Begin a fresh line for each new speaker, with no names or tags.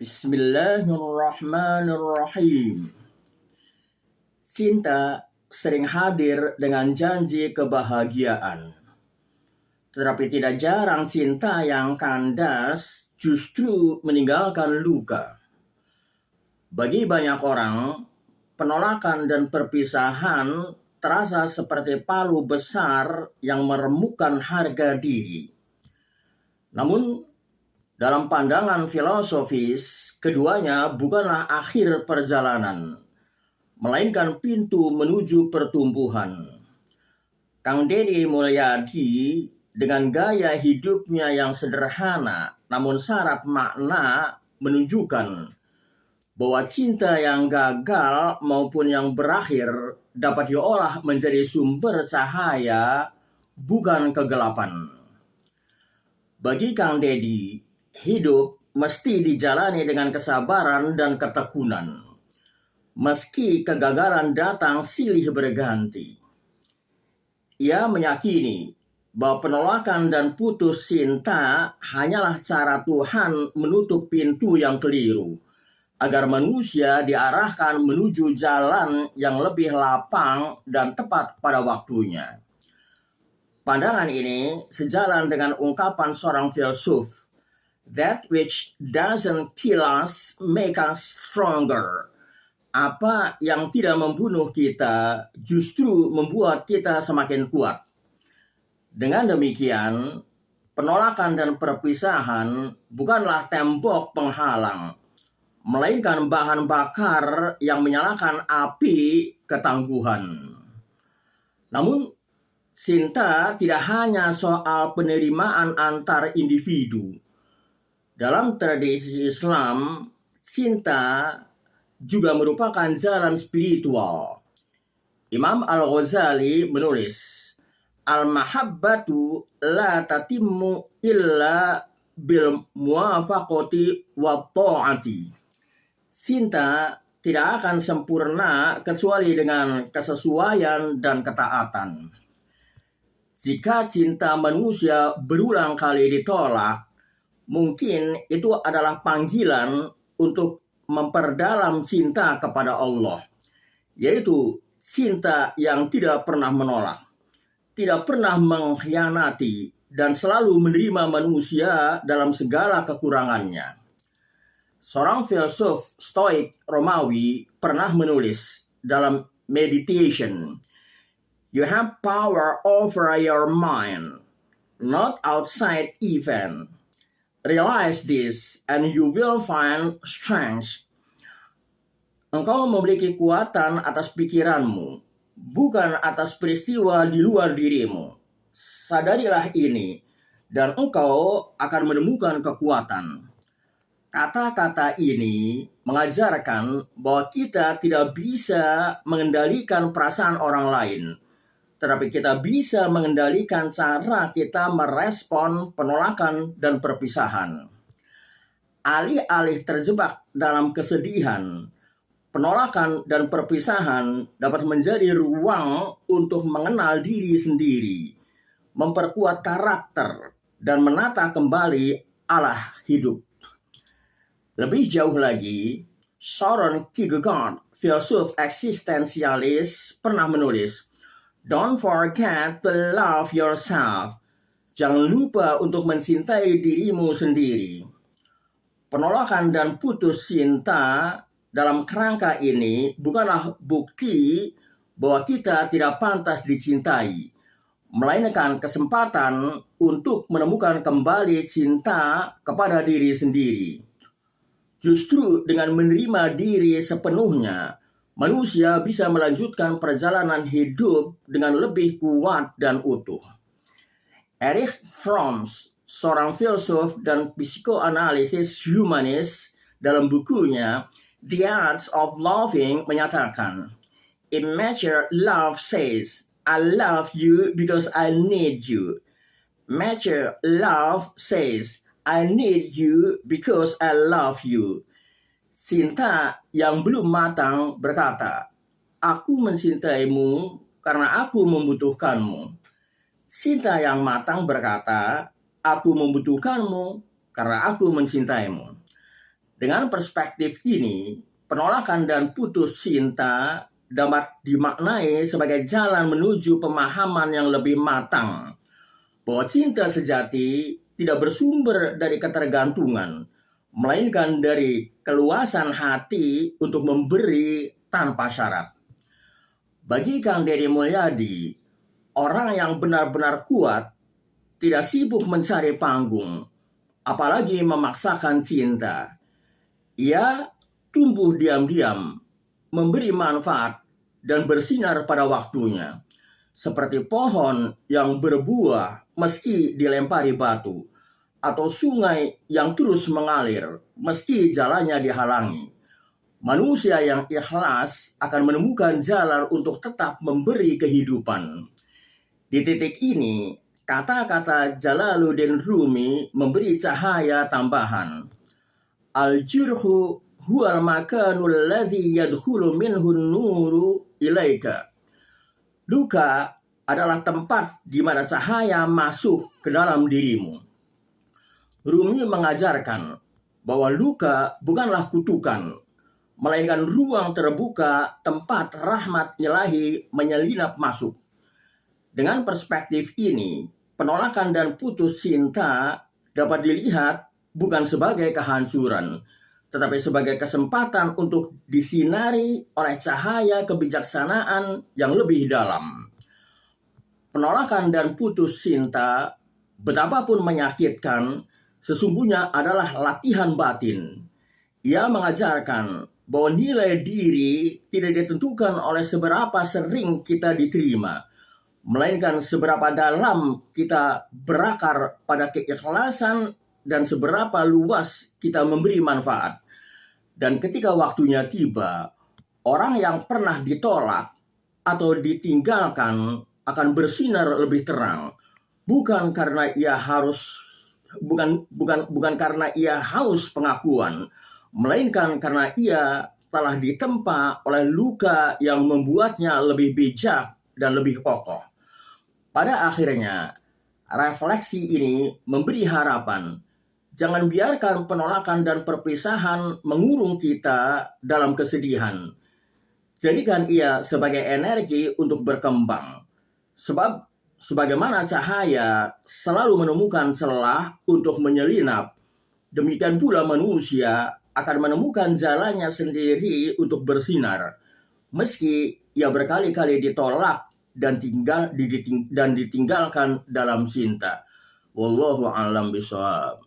Bismillahirrahmanirrahim. Cinta sering hadir dengan janji kebahagiaan. Tetapi tidak jarang cinta yang kandas justru meninggalkan luka. Bagi banyak orang, penolakan dan perpisahan terasa seperti palu besar yang meremukkan harga diri. Namun, dalam pandangan filosofis, keduanya bukanlah akhir perjalanan, melainkan pintu menuju pertumbuhan. Kang Deddy Mulyadi dengan gaya hidupnya yang sederhana namun syarat makna menunjukkan bahwa cinta yang gagal maupun yang berakhir dapat diolah menjadi sumber cahaya, bukan kegelapan. Bagi Kang Deddy, hidup mesti dijalani dengan kesabaran dan ketekunan. Meski kegagalan datang silih berganti. Ia meyakini bahwa penolakan dan putus cinta hanyalah cara Tuhan menutup pintu yang keliru, agar manusia diarahkan menuju jalan yang lebih lapang dan tepat pada waktunya. Pandangan ini sejalan dengan ungkapan seorang filsuf, "That which doesn't kill us make us stronger." Apa yang tidak membunuh kita justru membuat kita semakin kuat. Dengan demikian, penolakan dan perpisahan bukanlah tembok penghalang, melainkan bahan bakar yang menyalakan api ketangguhan. Namun, cinta tidak hanya soal penerimaan antar individu. Dalam tradisi Islam, cinta juga merupakan jalan spiritual. Imam Al-Ghazali menulis, "Al-mahabbatu la tatimmu illa bil muwafaqati wa ta'ati." Cinta tidak akan sempurna kecuali dengan kesesuaian dan ketaatan. Jika cinta manusia berulang kali ditolak, mungkin itu adalah panggilan untuk memperdalam cinta kepada Allah, yaitu cinta yang tidak pernah menolak, tidak pernah mengkhianati, dan selalu menerima manusia dalam segala kekurangannya. Seorang filsuf Stoik Romawi pernah menulis dalam Meditation, "You have power over your mind, not outside event. Realize this and you will find strength." Engkau memiliki kekuatan atas pikiranmu, bukan atas peristiwa di luar dirimu. Sadarilah ini, dan engkau akan menemukan kekuatan. Kata-kata ini mengajarkan bahwa kita tidak bisa mengendalikan perasaan orang lain, tetapi kita bisa mengendalikan cara kita merespon penolakan dan perpisahan. Alih-alih terjebak dalam kesedihan, penolakan dan perpisahan dapat menjadi ruang untuk mengenal diri sendiri, memperkuat karakter, dan menata kembali arah hidup. Lebih jauh lagi, Søren Kierkegaard, filsuf eksistensialis, pernah menulis, "Don't forget to love yourself." Jangan lupa untuk mencintai dirimu sendiri. Penolakan dan putus cinta dalam kerangka ini bukanlah bukti bahwa kita tidak pantas dicintai, melainkan kesempatan untuk menemukan kembali cinta kepada diri sendiri. Justru dengan menerima diri sepenuhnya, manusia bisa melanjutkan perjalanan hidup dengan lebih kuat dan utuh. Erich Fromm, seorang filsuf dan psikoanalisis humanis, dalam bukunya The Art of Loving menyatakan, "Immature love says, I love you because I need you. Mature love says, I need you because I love you." Cinta yang belum matang berkata, "Aku mencintaimu karena aku membutuhkanmu." Cinta yang matang berkata, "Aku membutuhkanmu karena aku mencintaimu." Dengan perspektif ini, penolakan dan putus cinta dapat dimaknai sebagai jalan menuju pemahaman yang lebih matang bahwa cinta sejati tidak bersumber dari ketergantungan, melainkan dari keluasan hati untuk memberi tanpa syarat. Bagi Kang Deddy Mulyadi, orang yang benar-benar kuat tidak sibuk mencari panggung, apalagi memaksakan cinta. Ia tumbuh diam-diam, memberi manfaat dan bersinar pada waktunya, seperti pohon yang berbuah meski dilempari batu, atau sungai yang terus mengalir meski jalannya dihalangi. Manusia yang ikhlas akan menemukan jalan untuk tetap memberi kehidupan. Di titik ini, kata-kata Jalaluddin Rumi memberi cahaya tambahan. Al-jurhu huwal makanul ladzi yadkhulu minhu nuru ilaika. Luka adalah tempat di mana cahaya masuk ke dalam dirimu. Rumi mengajarkan bahwa luka bukanlah kutukan, melainkan ruang terbuka tempat rahmat ilahi menyelinap masuk. Dengan perspektif ini, penolakan dan putus cinta dapat dilihat bukan sebagai kehancuran, tetapi sebagai kesempatan untuk disinari oleh cahaya kebijaksanaan yang lebih dalam. Penolakan dan putus cinta, betapapun menyakitkan, sesungguhnya adalah latihan batin. Ia mengajarkan bahwa nilai diri tidak ditentukan oleh seberapa sering kita diterima, melainkan seberapa dalam kita berakar pada keikhlasan dan seberapa luas kita memberi manfaat. Dan ketika waktunya tiba, orang yang pernah ditolak atau ditinggalkan akan bersinar lebih terang, bukan karena ia haus pengakuan, melainkan karena ia telah ditempa oleh luka yang membuatnya lebih bijak dan lebih kokoh. Pada akhirnya, refleksi ini memberi harapan. Jangan biarkan penolakan dan perpisahan mengurung kita dalam kesedihan. Jadikan ia sebagai energi untuk berkembang. Sebab sebagaimana cahaya selalu menemukan celah untuk menyelinap, demikian pula manusia akan menemukan jalannya sendiri untuk bersinar, meski ia berkali-kali ditolak dan ditinggalkan dalam cinta. Wallahu a'lam bishawab.